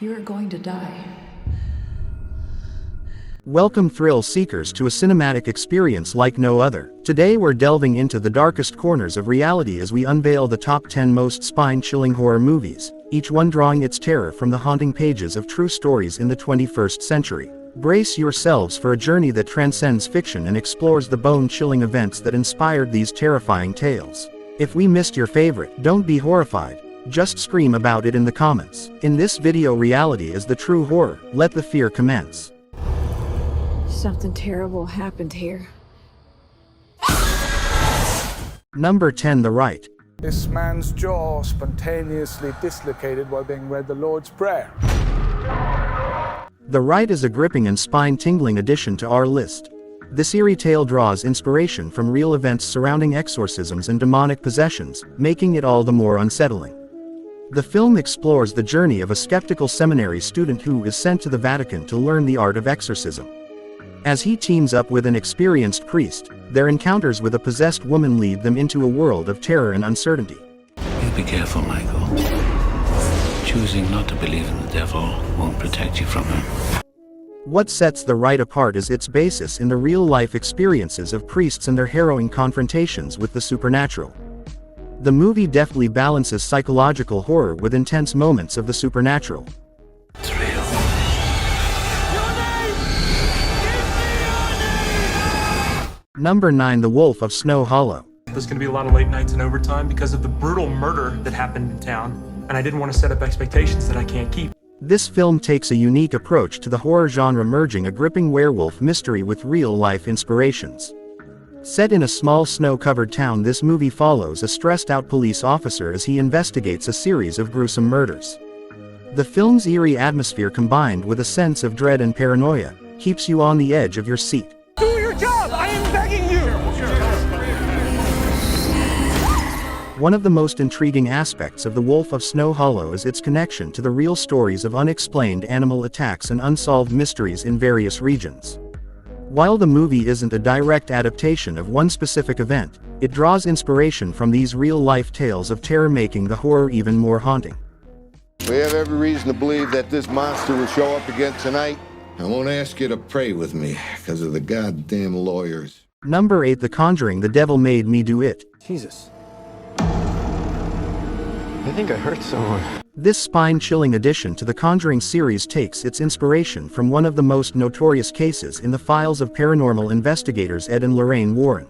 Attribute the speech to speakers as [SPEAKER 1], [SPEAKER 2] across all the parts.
[SPEAKER 1] You are going to die.
[SPEAKER 2] Welcome thrill seekers to a cinematic experience like no other. Today we're delving into the darkest corners of reality as we unveil the top 10 most spine-chilling horror movies, each one drawing its terror from the haunting pages of true stories in the 21st century. Brace yourselves for a journey that transcends fiction and explores the bone-chilling events that inspired these terrifying tales. If we missed your favorite, don't be horrified. Just scream about it in the comments. In this video, reality is the true horror. Let the fear commence.
[SPEAKER 1] Something terrible happened here.
[SPEAKER 2] Number 10. The Rite.
[SPEAKER 3] This man's jaw spontaneously dislocated while being read the Lord's Prayer.
[SPEAKER 2] The Rite is a gripping and spine-tingling addition to our list. This eerie tale draws inspiration from real events surrounding exorcisms and demonic possessions, making it all the more unsettling. The film explores the journey of a skeptical seminary student who is sent to the Vatican to learn the art of exorcism. As he teams up with an experienced priest, their encounters with a possessed woman lead them into a world of terror and uncertainty.
[SPEAKER 4] You be careful, Michael. Choosing not to believe in the devil won't protect you from him.
[SPEAKER 2] What sets The Rite apart is its basis in the real-life experiences of priests and their harrowing confrontations with the supernatural. The movie deftly balances psychological horror with intense moments of the supernatural.
[SPEAKER 4] It's real.
[SPEAKER 2] Number 9. The Wolf of Snow Hollow.
[SPEAKER 5] There's going to be a lot of late nights and overtime because of the brutal murder that happened in town, and I didn't want to set up expectations that I can't keep.
[SPEAKER 2] This film takes a unique approach to the horror genre, merging a gripping werewolf mystery with real-life inspirations. Set in a small snow-covered town, this movie follows a stressed-out police officer as he investigates a series of gruesome murders. The film's eerie atmosphere, combined with a sense of dread and paranoia, keeps you on the edge of your seat.
[SPEAKER 3] Do your job! I am begging you!
[SPEAKER 2] One of the most intriguing aspects of The Wolf of Snow Hollow is its connection to the real stories of unexplained animal attacks and unsolved mysteries in various regions. While the movie isn't a direct adaptation of one specific event, it draws inspiration from these real-life tales of terror, making the horror even more haunting.
[SPEAKER 6] We have every reason to believe that this monster will show up again tonight. I won't ask you to pray with me, because of the goddamn lawyers.
[SPEAKER 2] Number 8. The Conjuring. The Devil Made Me Do It.
[SPEAKER 7] Jesus. I think I hurt someone.
[SPEAKER 2] This spine-chilling addition to the Conjuring series takes its inspiration from one of the most notorious cases in the files of paranormal investigators Ed and Lorraine Warren.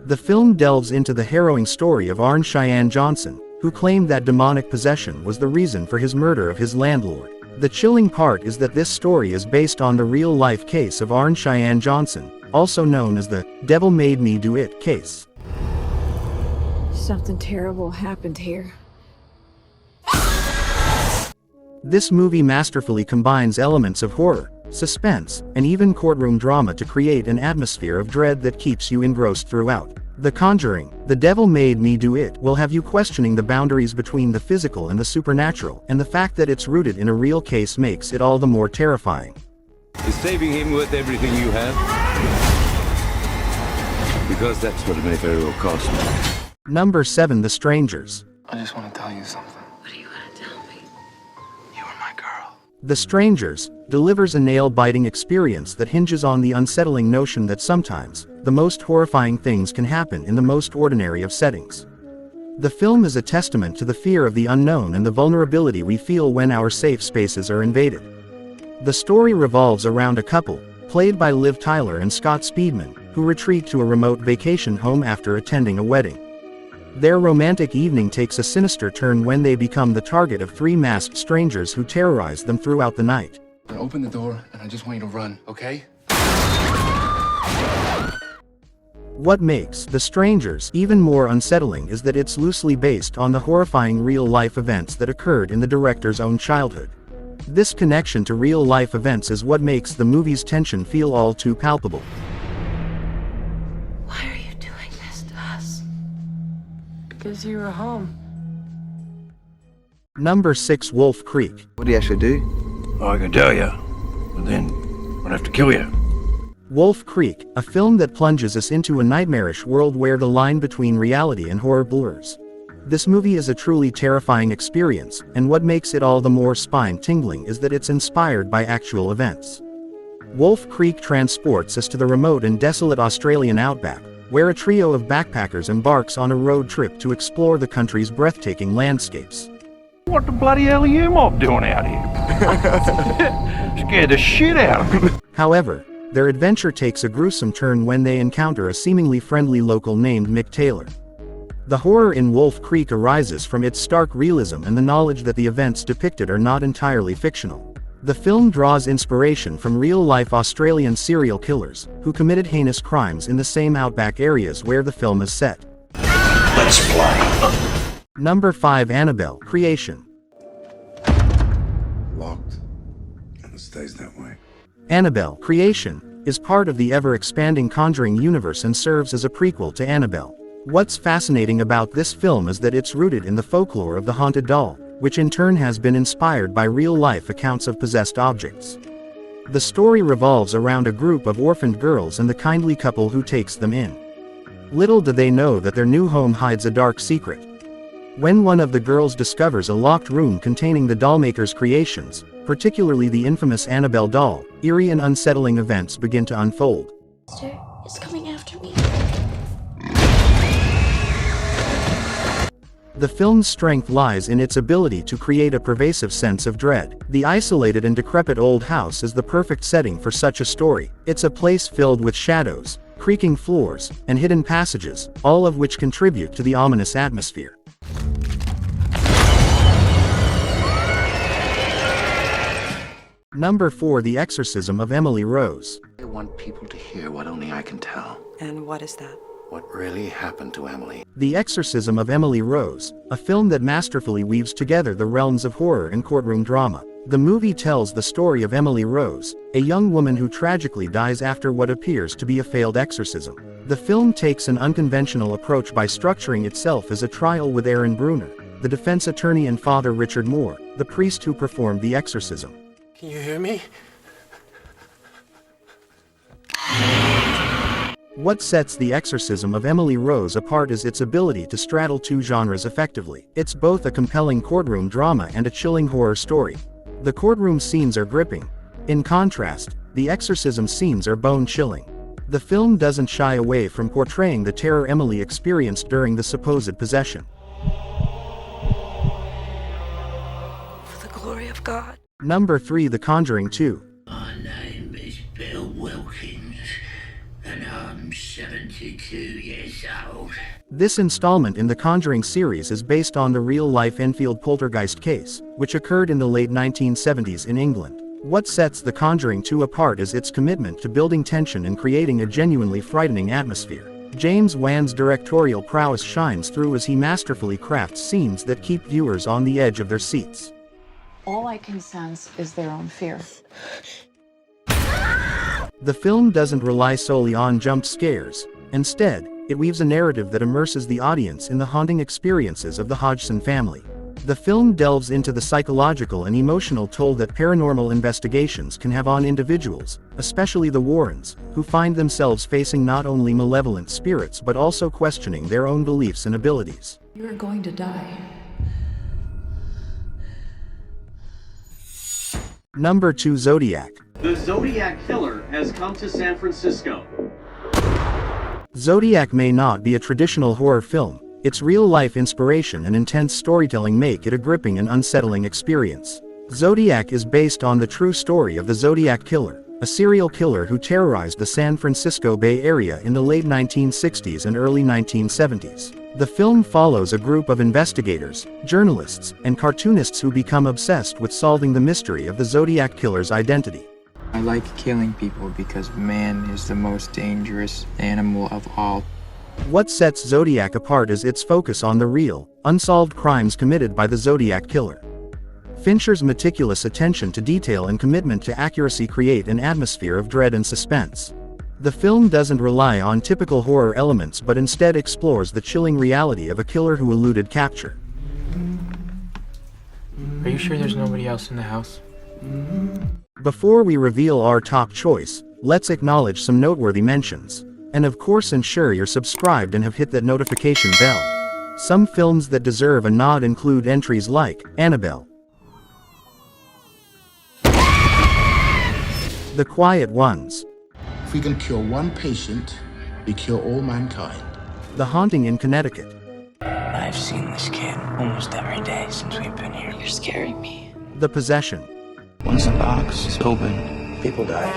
[SPEAKER 2] The film delves into the harrowing story of Arne Cheyenne Johnson, who claimed that demonic possession was the reason for his murder of his landlord. The chilling part is that this story is based on the real-life case of Arne Cheyenne Johnson, also known as the Devil Made Me Do It case.
[SPEAKER 1] Something terrible happened here.
[SPEAKER 2] This movie masterfully combines elements of horror, suspense, and even courtroom drama to create an atmosphere of dread that keeps you engrossed throughout. The Conjuring, The Devil Made Me Do It will have you questioning the boundaries between the physical and the supernatural, and the fact that it's rooted in a real case makes it all the more terrifying.
[SPEAKER 8] Is saving him worth everything you have? Because that's what it may very well cost me.
[SPEAKER 2] Number 7. The Strangers.
[SPEAKER 7] I just want to tell you something.
[SPEAKER 1] What do you want to tell me?
[SPEAKER 7] You are my girl.
[SPEAKER 2] The Strangers delivers a nail-biting experience that hinges on the unsettling notion that sometimes, the most horrifying things can happen in the most ordinary of settings. The film is a testament to the fear of the unknown and the vulnerability we feel when our safe spaces are invaded. The story revolves around a couple, played by Liv Tyler and Scott Speedman, who retreat to a remote vacation home after attending a wedding. Their romantic evening takes a sinister turn when they become the target of 3 masked strangers who terrorize them throughout the night.
[SPEAKER 7] I'm gonna open the door, and I just want you to run, okay?
[SPEAKER 2] What makes The Strangers even more unsettling is that it's loosely based on the horrifying real-life events that occurred in the director's own childhood. This connection to real-life events is what makes the movie's tension feel all too palpable.
[SPEAKER 1] Why are you doing this to us? Because you were home.
[SPEAKER 2] Number 6. Wolf Creek.
[SPEAKER 9] What do you actually do?
[SPEAKER 4] Oh, I can tell you, but then I'd have to kill you.
[SPEAKER 2] Wolf Creek, a film that plunges us into a nightmarish world where the line between reality and horror blurs. This movie is a truly terrifying experience, and what makes it all the more spine-tingling is that it's inspired by actual events. Wolf Creek transports us to the remote and desolate Australian outback, where a trio of backpackers embarks on a road trip to explore the country's breathtaking landscapes.
[SPEAKER 9] What the bloody hell are you mob doing out here? Scared the shit out of me.
[SPEAKER 2] However, their adventure takes a gruesome turn when they encounter a seemingly friendly local named Mick Taylor. The horror in Wolf Creek arises from its stark realism and the knowledge that the events depicted are not entirely fictional. The film draws inspiration from real-life Australian serial killers, who committed heinous crimes in the same outback areas where the film is set.
[SPEAKER 8] Let's play.
[SPEAKER 2] Number 5. Annabelle, Creation.
[SPEAKER 10] Locked, and it stays that way.
[SPEAKER 2] Annabelle, Creation, is part of the ever-expanding Conjuring universe and serves as a prequel to Annabelle. What's fascinating about this film is that it's rooted in the folklore of the haunted doll, which in turn has been inspired by real-life accounts of possessed objects. The story revolves around a group of orphaned girls and the kindly couple who takes them in. Little do they know that their new home hides a dark secret. When one of the girls discovers a locked room containing the dollmaker's creations, particularly the infamous Annabelle doll, eerie and unsettling events begin to unfold.
[SPEAKER 1] Monster is coming after me.
[SPEAKER 2] The film's strength lies in its ability to create a pervasive sense of dread. The isolated and decrepit old house is the perfect setting for such a story. It's a place filled with shadows, creaking floors, and hidden passages, all of which contribute to the ominous atmosphere. Number 4. The Exorcism of Emily Rose.
[SPEAKER 4] I want people to hear what only I can tell.
[SPEAKER 11] And what is that?
[SPEAKER 4] What really happened to Emily.
[SPEAKER 2] The Exorcism of Emily Rose, a film that masterfully weaves together the realms of horror and courtroom drama. The movie tells the story of Emily Rose, a young woman who tragically dies after what appears to be a failed exorcism. The film takes an unconventional approach by structuring itself as a trial with Aaron Bruner, the defense attorney, and Father Richard Moore, the priest who performed the exorcism.
[SPEAKER 5] Can you hear me?
[SPEAKER 2] What sets The Exorcism of Emily Rose apart is its ability to straddle two genres effectively. It's both a compelling courtroom drama and a chilling horror story. The courtroom scenes are gripping. In contrast, the exorcism scenes are bone-chilling. The film doesn't shy away from portraying the terror Emily experienced during the supposed possession.
[SPEAKER 11] For the glory of God.
[SPEAKER 2] Number 3. The Conjuring 2.
[SPEAKER 12] My name is Bill Wilkins, and I'm 72 years old.
[SPEAKER 2] This installment in the Conjuring series is based on the real-life Enfield poltergeist case, which occurred in the late 1970s in England. What sets The Conjuring 2 apart is its commitment to building tension and creating a genuinely frightening atmosphere. James Wan's directorial prowess shines through as he masterfully crafts scenes that keep viewers on the edge of their seats.
[SPEAKER 13] All I can sense is their own fear.
[SPEAKER 2] The film doesn't rely solely on jump scares. Instead, it weaves a narrative that immerses the audience in the haunting experiences of the Hodgson family. The film delves into the psychological and emotional toll that paranormal investigations can have on individuals, especially the Warrens, who find themselves facing not only malevolent spirits but also questioning their own beliefs and abilities.
[SPEAKER 13] You're going to die.
[SPEAKER 2] Number 2. Zodiac.
[SPEAKER 14] The Zodiac Killer has come to San Francisco.
[SPEAKER 2] Zodiac may not be a traditional horror film. Its real-life inspiration and intense storytelling make it a gripping and unsettling experience. Zodiac is based on the true story of the Zodiac Killer, a serial killer who terrorized the San Francisco Bay Area in the late 1960s and early 1970s. The film follows a group of investigators, journalists, and cartoonists who become obsessed with solving the mystery of the Zodiac Killer's identity.
[SPEAKER 15] I like killing people because man is the most dangerous animal of all.
[SPEAKER 2] What sets Zodiac apart is its focus on the real, unsolved crimes committed by the Zodiac Killer. Fincher's meticulous attention to detail and commitment to accuracy create an atmosphere of dread and suspense. The film doesn't rely on typical horror elements but instead explores the chilling reality of a killer who eluded capture.
[SPEAKER 15] Are you sure there's nobody else in the house?
[SPEAKER 2] Before we reveal our top choice, let's acknowledge some noteworthy mentions. And of course ensure you're subscribed and have hit that notification bell. Some films that deserve a nod include entries like Annabelle, The Quiet Ones,
[SPEAKER 16] If we can cure one patient, we cure all mankind.
[SPEAKER 2] The Haunting in Connecticut,
[SPEAKER 17] I've seen this kid almost every day since we've been here.
[SPEAKER 11] You're scaring me.
[SPEAKER 2] The Possession,
[SPEAKER 17] Once the box is open, people die.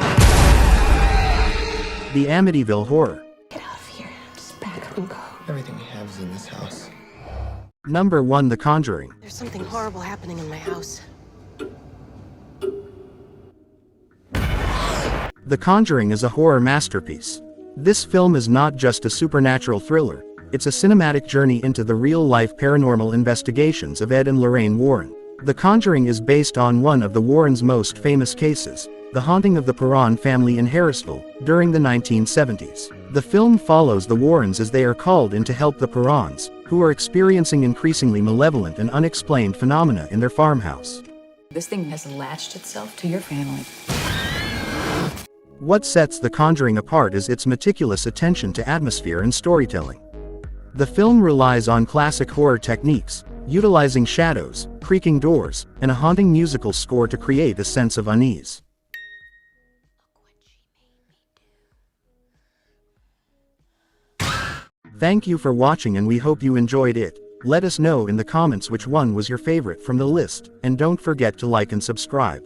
[SPEAKER 2] The Amityville Horror.
[SPEAKER 11] Get out of here. Just back up and go.
[SPEAKER 18] Everything we have is in this house.
[SPEAKER 2] Number 1, The Conjuring.
[SPEAKER 11] There's something horrible happening in my house.
[SPEAKER 2] The Conjuring is a horror masterpiece. This film is not just a supernatural thriller, it's a cinematic journey into the real-life paranormal investigations of Ed and Lorraine Warren. The Conjuring is based on one of the Warrens' most famous cases, the haunting of the Perron family in Harrisville, during the 1970s. The film follows the Warrens as they are called in to help the Perrons, who are experiencing increasingly malevolent and unexplained phenomena in their farmhouse.
[SPEAKER 13] This thing has latched itself to your family.
[SPEAKER 2] What sets The Conjuring apart is its meticulous attention to atmosphere and storytelling. The film relies on classic horror techniques, utilizing shadows, creaking doors, and a haunting musical score to create a sense of unease. Thank you for watching, and we hope you enjoyed it. Let us know in the comments which one was your favorite from the list, and don't forget to like and subscribe.